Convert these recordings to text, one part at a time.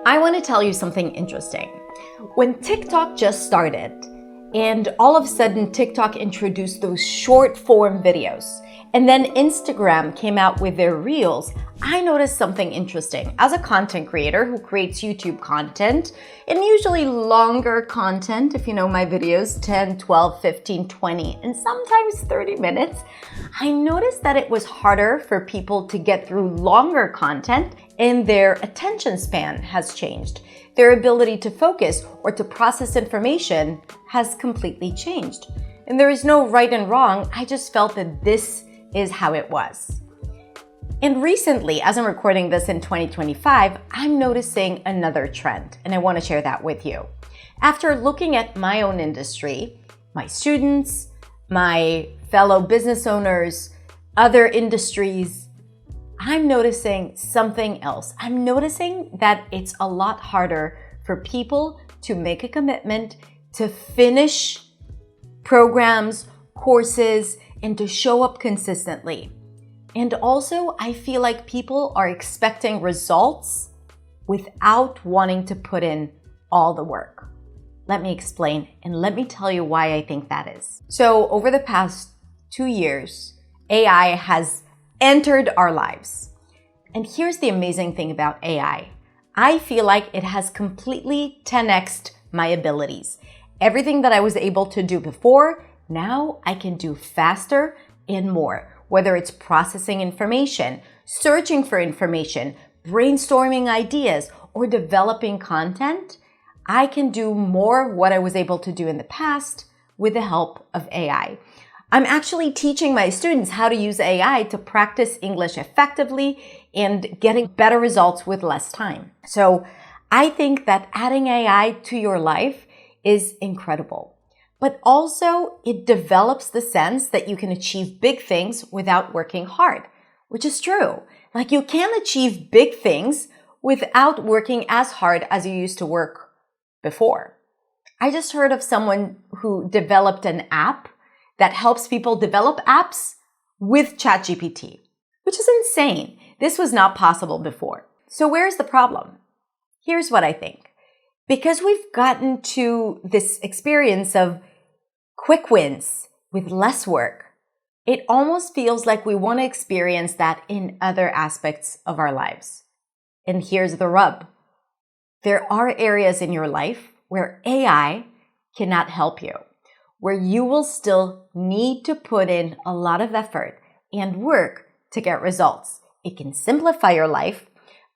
I want to tell you something interesting. When TikTok just started, and all of a sudden TikTok introduced those short form videos, and then Instagram came out with their reels, I noticed something interesting. As a content creator who creates YouTube content, and usually longer content, if you know my videos, 10, 12, 15, 20, and sometimes 30 minutes, I noticed that it was harder for people to get through longer content, and their attention span has changed. Their ability to focus or to process information has completely changed. And there is no right and wrong, I just felt that this is how it was. And recently, as I'm recording this in 2025, I'm noticing another trend, and I want to share that with you. After looking at my own industry, my students, my fellow business owners, other industries, I'm noticing something else. I'm noticing that it's a lot harder for people to make a commitment to finish programs, courses, and to show up consistently. And also, I feel like people are expecting results without wanting to put in all the work. Let me explain, and let me tell you why I think that is. So over the past 2 years, AI has entered our lives. And here's the amazing thing about AI. I feel like it has completely 10x'd my abilities. Everything that I was able to do before, now I can do faster and more. Whether it's processing information, searching for information, brainstorming ideas, or developing content, I can do more of what I was able to do in the past with the help of AI. I'm actually teaching my students how to use AI to practice English effectively and getting better results with less time. So I think that adding AI to your life is incredible. But also it develops the sense that you can achieve big things without working hard, which is true. Like you can achieve big things without working as hard as you used to work before. I just heard of someone who developed an app that helps people develop apps with ChatGPT, which is insane. This was not possible before. So where's the problem? Here's what I think. Because we've gotten to this experience of quick wins with less work, it almost feels like we want to experience that in other aspects of our lives. And here's the rub. There are areas in your life where AI cannot help you, where you will still need to put in a lot of effort and work to get results. It can simplify your life,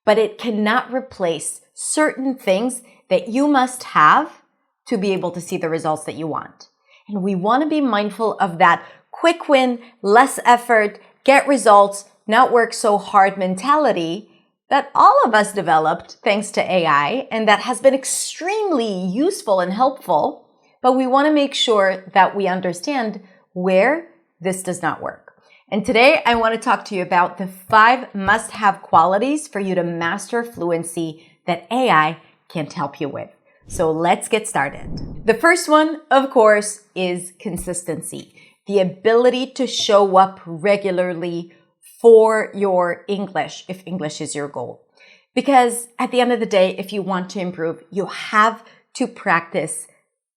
but it cannot replace certain things that you must have to be able to see the results that you want. And we want to be mindful of that quick win, less effort, get results, not work so hard mentality that all of us developed thanks to AI, and that has been extremely useful and helpful. But we want to make sure that we understand where this does not work. And today I want to talk to you about the 5 must-have qualities for you to master fluency that AI can't help you with. So let's get started. The first one, of course, is consistency. The ability to show up regularly for your English, if English is your goal. Because at the end of the day, if you want to improve, you have to practice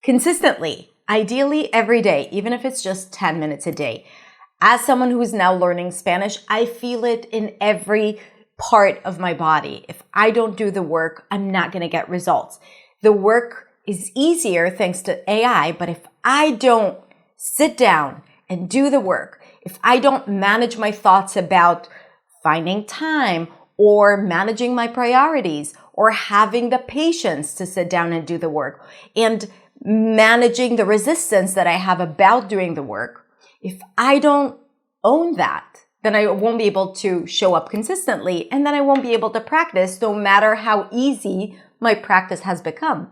consistently, ideally every day, even if it's just 10 minutes a day. As someone who is now learning Spanish, I feel it in every part of my body. If I don't do the work, I'm not going to get results. The work is easier thanks to AI, but if I don't sit down and do the work, if I don't manage my thoughts about finding time or managing my priorities or having the patience to sit down and do the work and managing the resistance that I have about doing the work, if I don't own that, then I won't be able to show up consistently, and then I won't be able to practice no matter how easy my practice has become.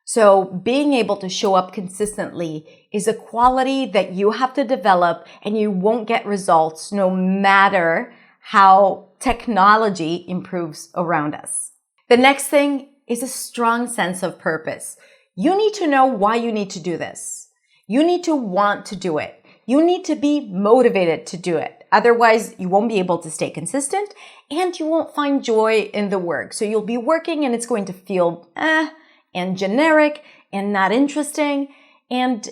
So being able to show up consistently is a quality that you have to develop, and you won't get results no matter how technology improves around us. The next thing is a strong sense of purpose. You need to know why you need to do this. You need to want to do it. You need to be motivated to do it. Otherwise, you won't be able to stay consistent and you won't find joy in the work. So you'll be working and it's going to feel and generic and not interesting, and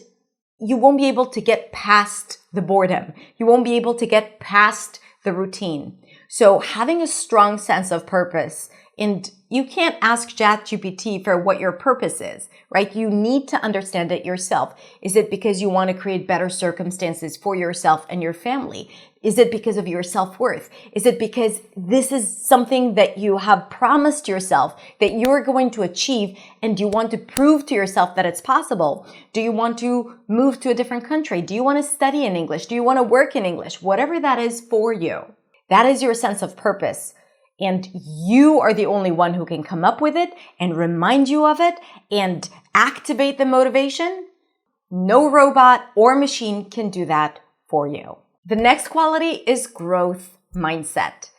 you won't be able to get past the boredom. You won't be able to get past the routine. So having a strong sense of purpose, and you can't ask ChatGPT for what your purpose is, right? You need to understand it yourself. Is it because you want to create better circumstances for yourself and your family? Is it because of your self-worth? Is it because this is something that you have promised yourself that you're going to achieve and you want to prove to yourself that it's possible? Do you want to move to a different country? Do you want to study in English? Do you want to work in English? Whatever that is for you, that is your sense of purpose. And you are the only one who can come up with it and remind you of it and activate the motivation. No robot or machine can do that for you. The next quality is growth mindset.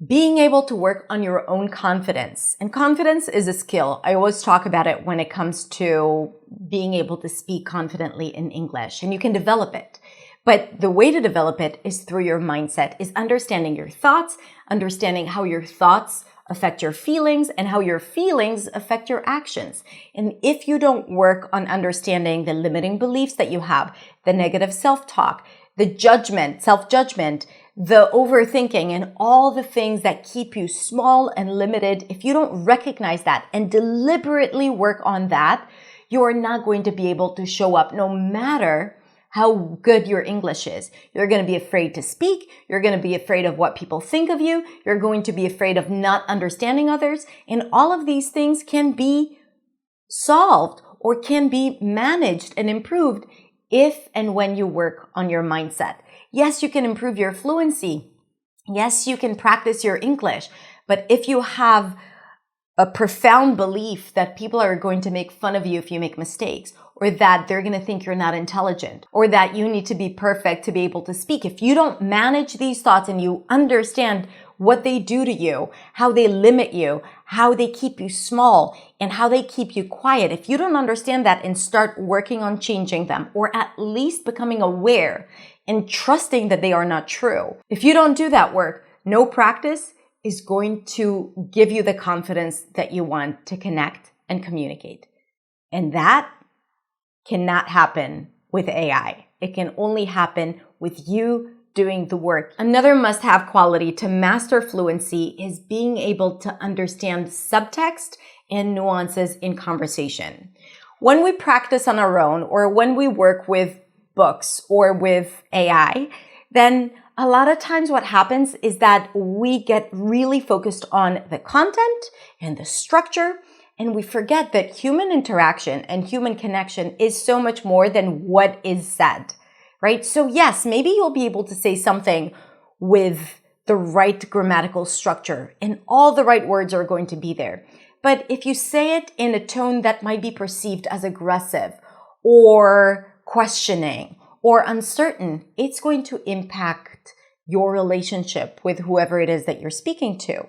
Being able to work on your own confidence. And confidence is a skill. I always talk about it when it comes to being able to speak confidently in English, and you can develop it. But the way to develop it is through your mindset, is understanding your thoughts, understanding how your thoughts affect your feelings and how your feelings affect your actions. And if you don't work on understanding the limiting beliefs that you have, the negative self-talk, the judgment, self-judgment, the overthinking, and all the things that keep you small and limited, if you don't recognize that and deliberately work on that, you are not going to be able to show up no matter how good your English is. You're going to be afraid to speak. You're going to be afraid of what people think of you. You're going to be afraid of not understanding others. And all of these things can be solved or can be managed and improved if and when you work on your mindset. Yes, you can improve your fluency. Yes, you can practice your English. But if you have a profound belief that people are going to make fun of you if you make mistakes, or that they're going to think you're not intelligent, or that you need to be perfect to be able to speak, if you don't manage these thoughts and you understand what they do to you, how they limit you, how they keep you small, and how they keep you quiet, if you don't understand that and start working on changing them, or at least becoming aware and trusting that they are not true, if you don't do that work, no practice is going to give you the confidence that you want to connect and communicate. And that cannot happen with AI. It can only happen with you doing the work. Another must-have quality to master fluency is being able to understand subtext and nuances in conversation. When we practice on our own, or when we work with books or with AI, then a lot of times what happens is that we get really focused on the content and the structure, and we forget that human interaction and human connection is so much more than what is said, right? So yes, maybe you'll be able to say something with the right grammatical structure and all the right words are going to be there. But if you say it in a tone that might be perceived as aggressive or questioning or uncertain, it's going to impact your relationship with whoever it is that you're speaking to.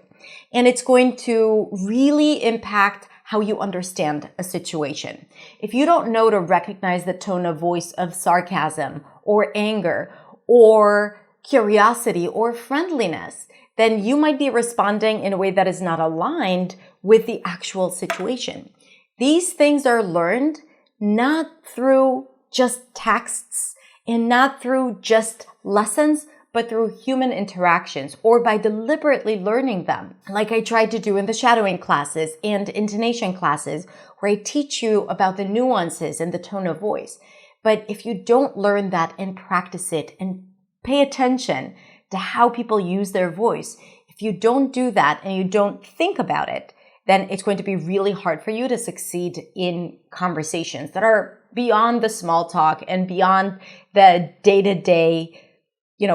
And it's going to really impact how you understand a situation. If you don't know to recognize the tone of voice of sarcasm or anger or curiosity or friendliness, then you might be responding in a way that is not aligned with the actual situation. These things are learned not through just texts and not through just lessons, but through human interactions or by deliberately learning them. Like I tried to do in the shadowing classes and intonation classes, where I teach you about the nuances and the tone of voice. But if you don't learn that and practice it and pay attention to how people use their voice, if you don't do that and you don't think about it, then it's going to be really hard for you to succeed in conversations that are beyond the small talk and beyond the day-to-day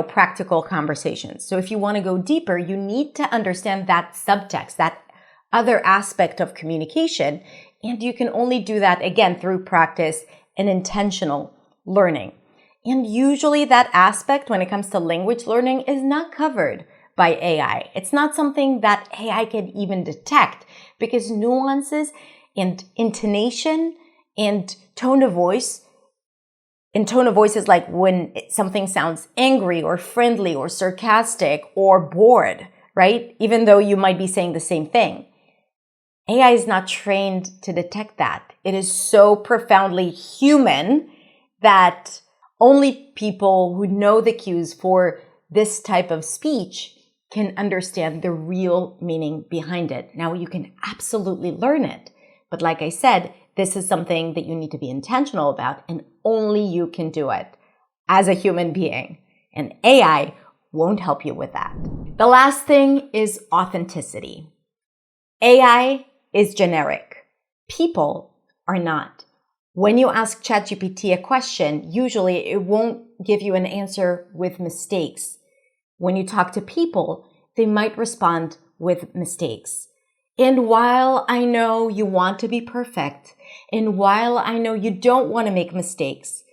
practical conversations. So if you want to go deeper, you need to understand that subtext, that other aspect of communication. And you can only do that, again, through practice and intentional learning. And usually that aspect, when it comes to language learning, is not covered by AI. It's not something that AI can even detect, because nuances and intonation and tone of voice in tone of voice is like when something sounds angry or friendly or sarcastic or bored, right? Even though you might be saying the same thing. AI is not trained to detect that. It is so profoundly human that only people who know the cues for this type of speech can understand the real meaning behind it. Now, you can absolutely learn it. But like I said, this is something that you need to be intentional about, and only you can do it as a human being. And AI won't help you with that. The last thing is authenticity. AI is generic. People are not. When you ask ChatGPT a question, usually it won't give you an answer with mistakes. When you talk to people, they might respond with mistakes. And while I know you want to be perfect, and while I know you don't want to make mistakes,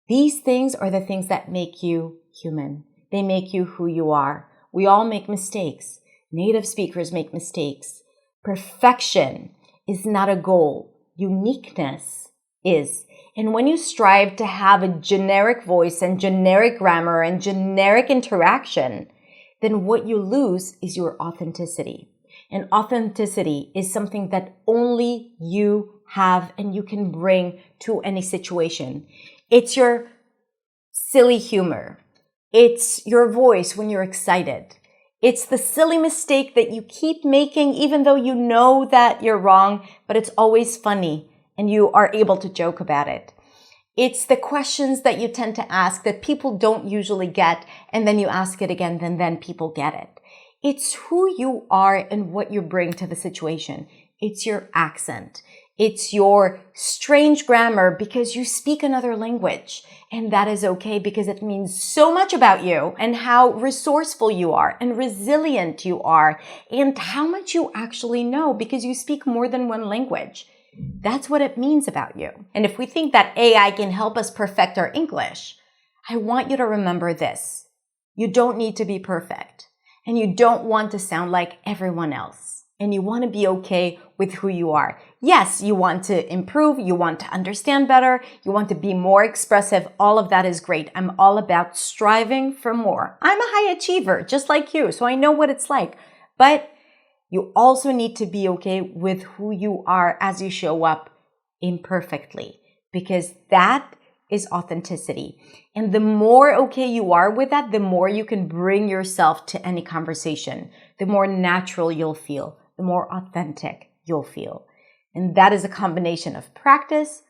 these things are the things that make you human. They make you who you are. We all make mistakes. Native speakers make mistakes. Perfection is not a goal. Uniqueness is. And when you strive to have a generic voice and generic grammar and generic interaction, then what you lose is your authenticity. And authenticity is something that only you have and you can bring to any situation. It's your silly humor. It's your voice when you're excited. It's the silly mistake that you keep making even though you know that you're wrong, but it's always funny and you are able to joke about it. It's the questions that you tend to ask that people don't usually get, and then you ask it again, and then people get it. It's who you are and what you bring to the situation. It's your accent. It's your strange grammar because you speak another language. And that is okay because it means so much about you and how resourceful you are and resilient you are and how much you actually know because you speak more than one language. That's what it means about you. And if we think that AI can help us perfect our English, I want you to remember this. You don't need to be perfect. And you don't want to sound like everyone else. And you want to be okay with who you are. Yes, you want to improve. You want to understand better. You want to be more expressive. All of that is great. I'm all about striving for more. I'm a high achiever, just like you. So I know what it's like. But you also need to be okay with who you are as you show up imperfectly. Because that is authenticity. And the more okay you are with that, the more you can bring yourself to any conversation, the more natural you'll feel, the more authentic you'll feel. And that is a combination of practice,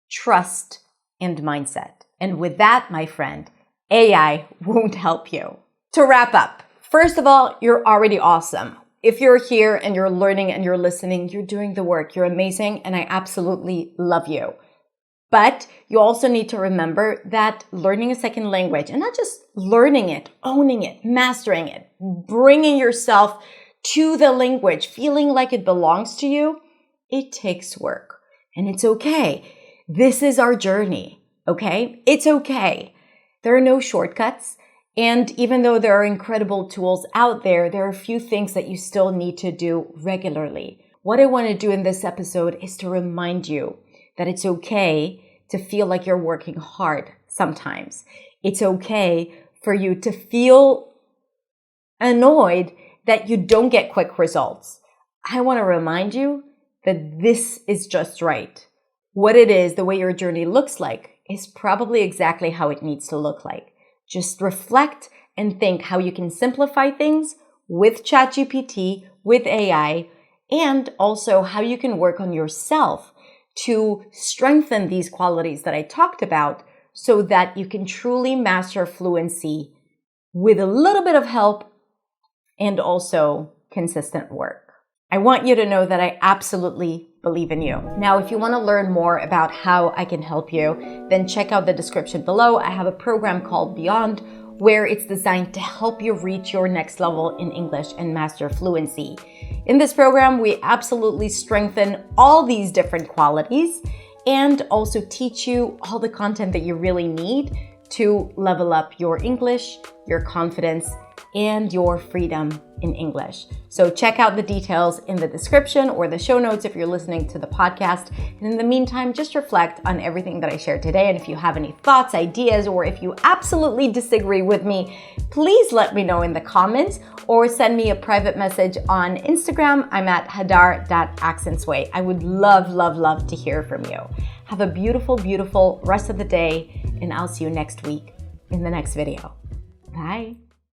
trust, and mindset. And with that, my friend, AI won't help you. To wrap up, first of all, you're already awesome. If you're here and you're learning and you're listening, you're doing the work. You're amazing, and I absolutely love you. But you also need to remember that learning a second language, and not just learning it, owning it, mastering it, bringing yourself to the language, feeling like it belongs to you, it takes work. And it's okay. This is our journey, okay? It's okay. There are no shortcuts. And even though there are incredible tools out there, there are a few things that you still need to do regularly. What I want to do in this episode is to remind you that it's okay to feel like you're working hard sometimes. It's okay for you to feel annoyed that you don't get quick results. I want to remind you that this is just right. What it is, the way your journey looks like, is probably exactly how it needs to look like. Just reflect and think how you can simplify things with ChatGPT, with AI, and also how you can work on yourself to strengthen these qualities that I talked about so that you can truly master fluency with a little bit of help and also consistent work. I want you to know that I absolutely believe in you. Now, if you want to learn more about how I can help you, then check out the description below. I have a program called Beyond, where it's designed to help you reach your next level in English and master fluency. In this program, we absolutely strengthen all these different qualities and also teach you all the content that you really need to level up your English, your confidence, and your freedom in English. So check out the details in the description or the show notes if you're listening to the podcast. And in the meantime, just reflect on everything that I shared today. And if you have any thoughts, ideas, or if you absolutely disagree with me, please let me know in the comments or send me a private message on Instagram. I'm at hadar.accentsway. I would love to hear from you. Have a beautiful rest of the day, and I'll see you next week in the next video. Bye.